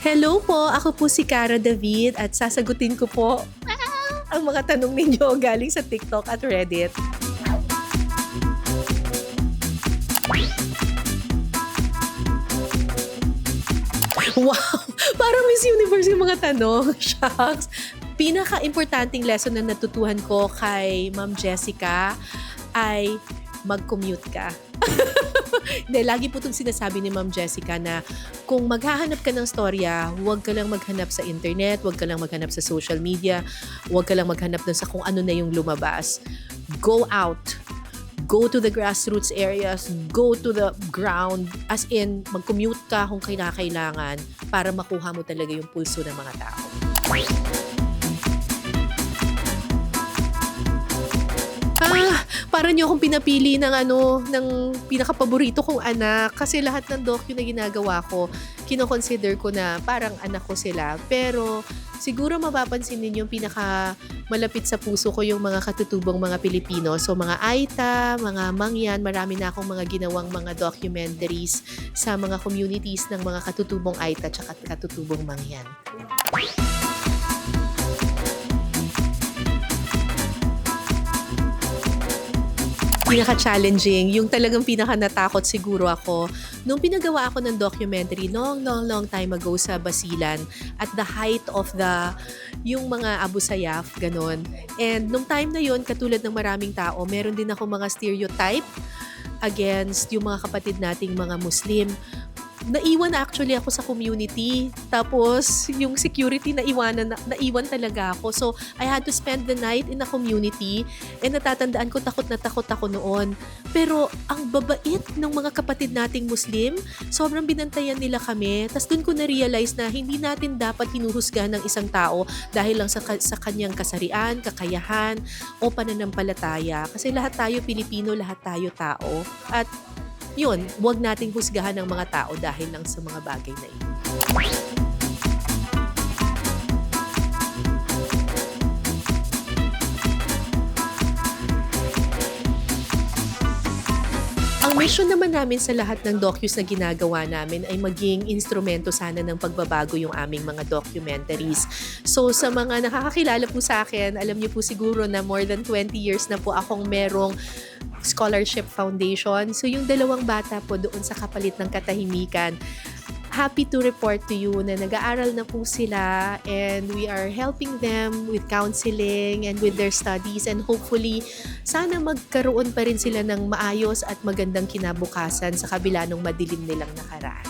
Hello po, ako po si Cara David at sasagutin ko po ang mga tanong ninyo galing sa TikTok at Reddit. Wow! Parang Miss Universe yung mga tanong. Shucks! Pinaka-importanting lesson na natutuhan ko kay Ma'am Jessica ay mag-commute ka. Hindi, lagi po itong sinasabi ni Ma'am Jessica na kung maghahanap ka ng storya, huwag ka lang maghanap sa internet, huwag ka lang maghanap sa social media, huwag ka lang maghanap dun sa kung ano na yung lumabas. Go out. Go to the grassroots areas, go to the ground, as in, mag-commute ka kung kailangan para makuha mo talaga yung pulso ng mga tao. Parang niyo akong pinapili ng pinakapaborito kong anak kasi lahat ng docu na ginagawa ko, kino-consider ko na parang anak ko sila. Pero siguro mapapansin ninyo yung pinaka malapit sa puso ko yung mga katutubong mga Pilipino. So mga Aita, mga Mangyan, marami na akong mga ginawang mga documentaries sa mga communities ng mga katutubong Aita at katutubong Mangyan. Pinaka-challenging, yung talagang pinaka-natakot siguro ako, nung pinagawa ako ng documentary long time ago sa Basilan at the height of yung mga Abu Sayyaf, ganon. And nung time na yon, katulad ng maraming tao, meron din ako mga stereotype against yung mga kapatid nating mga Muslim. Naiwan actually ako sa community. Tapos, yung security naiwan talaga ako. So, I had to spend the night in a community and natatandaan ko takot na takot ako noon. Pero, ang babait ng mga kapatid nating Muslim, sobrang binantayan nila kami. Tapos doon ko na-realize na hindi natin dapat hinuhusgahan ng isang tao dahil lang sa kanyang kasarian, kakayahan, o pananampalataya. Kasi lahat tayo Pilipino, lahat tayo tao. At yun, huwag nating husgahan ng mga tao dahil lang sa mga bagay na ito. Ang mission naman namin sa lahat ng docus na ginagawa namin ay maging instrumento sana ng pagbabago yung aming mga documentaries. So sa mga nakakakilala po sa akin, alam niyo po siguro na more than 20 years na po akong merong scholarship foundation. So yung dalawang bata po doon sa Kapalit ng Katahimikan, happy to report to you na nag-aaral na po sila and we are helping them with counseling and with their studies and hopefully sana magkaroon pa rin sila ng maayos at magandang kinabukasan sa kabila ng madilim nilang nakaraan.